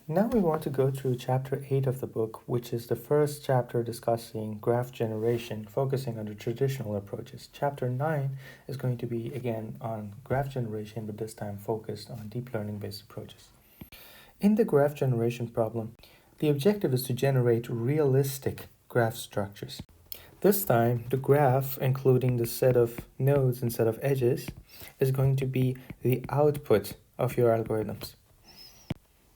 Now we want to go through chapter 8 of the book, which is the first chapter discussing graph generation, focusing on the traditional approaches. Chapter 9 is going to be again on graph generation, but this time focused on deep learning based approaches. In the graph generation problem, the objective is to generate realistic graph structures. This time, the graph, including the set of nodes and set of edges, is going to be the output of your algorithms.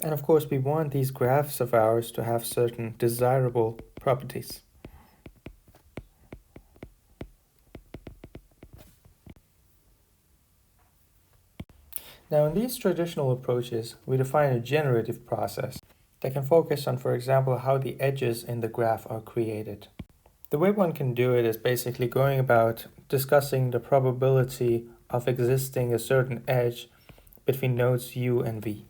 And of course, we want these graphs of ours to have certain desirable properties. Now, in these traditional approaches, we define a generative process that can focus on, for example, how the edges in the graph are created. The way one can do it is basically going about discussing the probability of existing a certain edge between nodes u and v.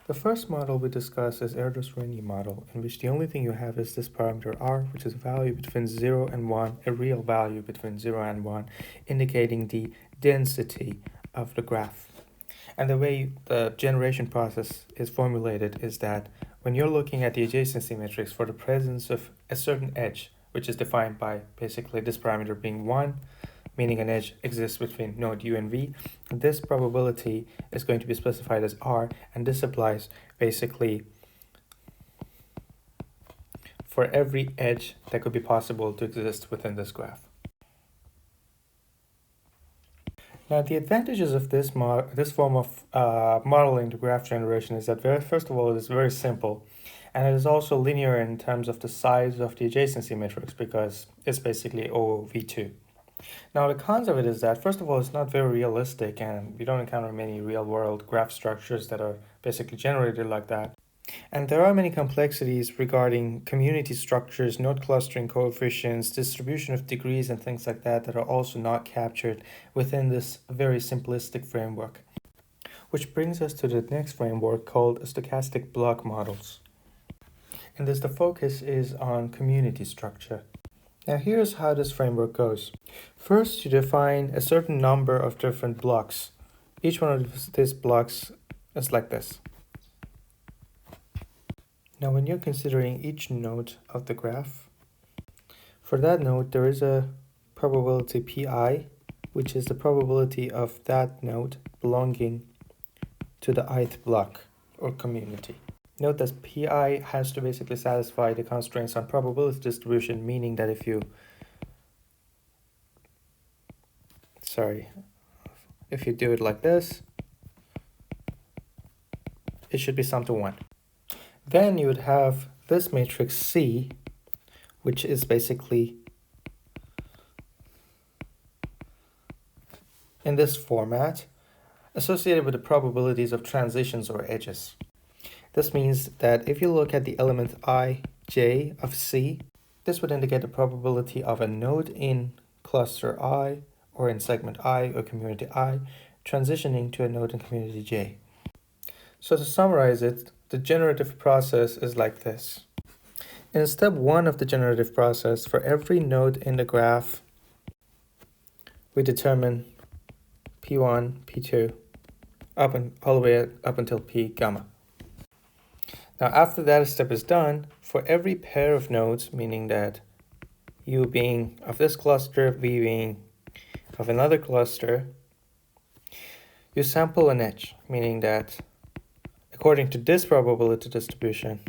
The first model we discuss is Erdos model, in which the only thing you have is this parameter r, which is a value between 0 and 1, a real value between 0 and 1, indicating the density of the graph. And the way the generation process is formulated is that when you're looking at the adjacency matrix for the presence of a certain edge, which is defined by basically this parameter being 1, meaning an edge exists between node u and v, this probability is going to be specified as r, and this applies basically for every edge that could be possible to exist within this graph. Now, the advantages of this form of modeling the graph generation is that first of all, it is very simple, and it is also linear in terms of the size of the adjacency matrix because it's basically OV2. Now, the cons of it is that, first of all, it's not very realistic and we don't encounter many real-world graph structures that are basically generated like that. And there are many complexities regarding community structures, node clustering coefficients, distribution of degrees, and things like that that are also not captured within this very simplistic framework. Which brings us to the next framework called stochastic block models. In this, the focus is on community structure. Now, here's how this framework goes. First, you define a certain number of different blocks. Each one of these blocks is like this. Now, when you're considering each node of the graph, for that node, there is a probability pi, which is the probability of that node belonging to the ith block or community. Note that pi has to basically satisfy the constraints on probability distribution, meaning that if you do it like this, it should be sum to 1. Then you would have this matrix C, which is basically in this format, associated with the probabilities of transitions or edges. This means that if you look at the element ij of C, this would indicate the probability of a node in cluster I or in segment I or community I transitioning to a node in community J. So to summarize it, the generative process is like this. In step 1 of the generative process, for every node in the graph, we determine P1, P2, all the way up until P gamma. Now, after that step is done, for every pair of nodes, meaning that U being of this cluster, V being of another cluster, you sample an edge, meaning that according to this probability distribution,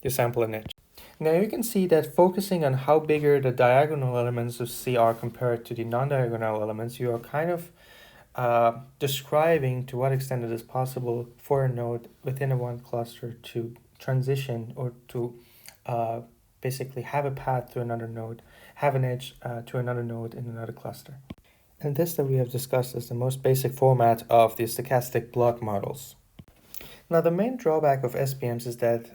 you sample an edge. Now you can see that focusing on how bigger the diagonal elements of C are compared to the non-diagonal elements, you are kind of describing to what extent it is possible for a node within a one cluster to transition or to basically have a path to another node, have an edge to another node in another cluster. And this that we have discussed is the most basic format of the stochastic block models. Now, the main drawback of SBMs is that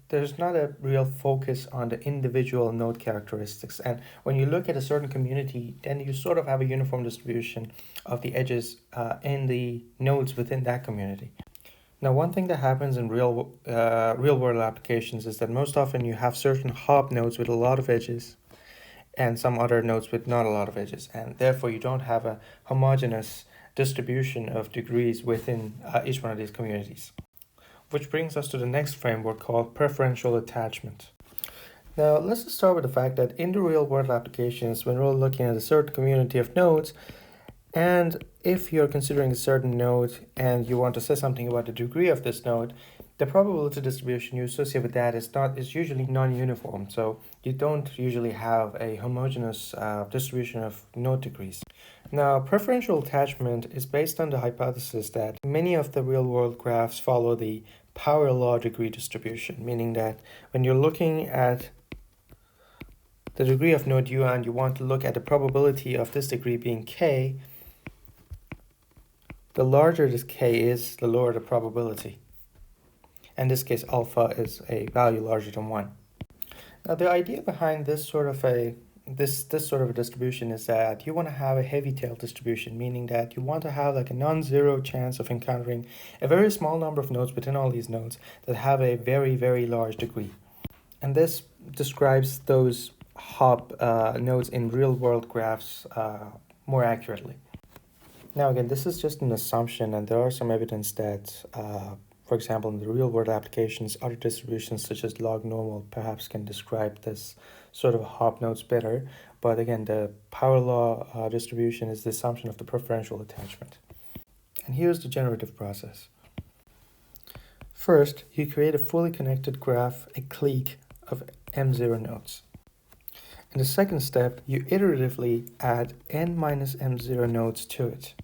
there's not a real focus on the individual node characteristics. And when you look at a certain community, then you sort of have a uniform distribution of the edges in the nodes within that community. Now, one thing that happens in real world applications is that most often you have certain hop nodes with a lot of edges. and some other nodes with not a lot of edges, and therefore you don't have a homogeneous distribution of degrees within each one of these communities. Which brings us to the next framework called preferential attachment. Now, let's just start with the fact that in the real world applications, when we're looking at a certain community of nodes, and if you're considering a certain node and you want to say something about the degree of this node, the probability distribution you associate with that is usually non-uniform. So you don't usually have a homogeneous distribution of node degrees. Now, preferential attachment is based on the hypothesis that many of the real-world graphs follow the power law degree distribution, meaning that when you're looking at the degree of node U and you want to look at the probability of this degree being k, the larger this k is, the lower the probability. In this case, alpha is a value larger than 1. Now, the idea behind this sort of a distribution is that you want to have a heavy tail distribution, meaning that you want to have like a non-zero chance of encountering a very small number of nodes within all these nodes that have a very, very large degree. And this describes those hop nodes in real-world graphs more accurately. Now again, this is just an assumption, and there are some evidence that, for example, in the real-world applications, other distributions such as log normal perhaps can describe this sort of hop nodes better. But again, the power law distribution is the assumption of the preferential attachment. And here's the generative process. First, you create a fully connected graph, a clique of M0 nodes. In the second step, you iteratively add n minus M0 nodes to it.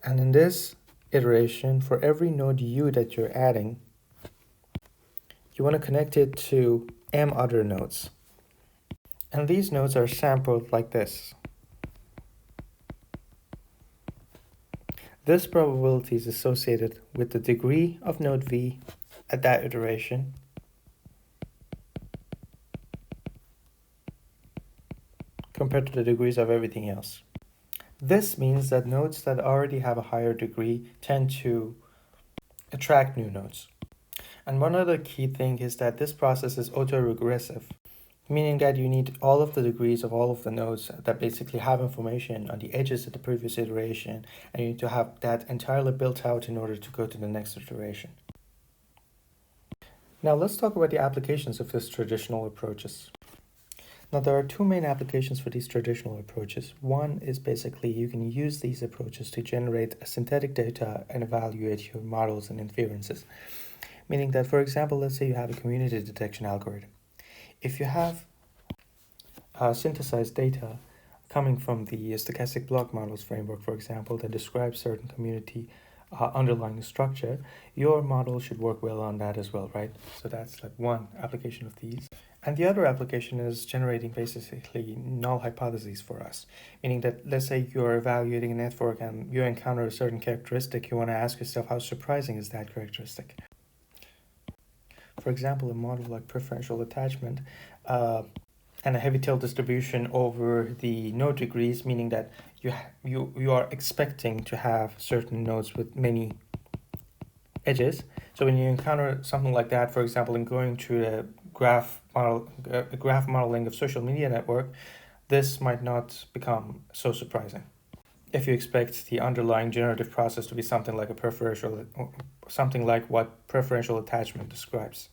And in this iteration, for every node U that you're adding, you want to connect it to M other nodes. And these nodes are sampled like this. This probability is associated with the degree of node V at that iteration, compared to the degrees of everything else. This means that nodes that already have a higher degree tend to attract new nodes. And one other key thing is that this process is autoregressive, meaning that you need all of the degrees of all of the nodes that basically have information on the edges of the previous iteration, and you need to have that entirely built out in order to go to the next iteration. Now let's talk about the applications of these traditional approaches. Now, there are two main applications for these traditional approaches. One is basically you can use these approaches to generate synthetic data and evaluate your models and inferences. Meaning that, for example, let's say you have a community detection algorithm. If you have synthesized data coming from the stochastic block models framework, for example, that describes certain community underlying structure, your model should work well on that as well, right? So that's like one application of these. And the other application is generating basically null hypotheses for us, meaning that let's say you're evaluating a network and you encounter a certain characteristic, you want to ask yourself how surprising is that characteristic. For example, a model like preferential attachment and a heavy tail distribution over the node degrees, meaning that you are expecting to have certain nodes with many edges. So when you encounter something like that, for example, in going through a graph modeling of social media network, this might not become so surprising if you expect the underlying generative process to be something like what preferential attachment describes.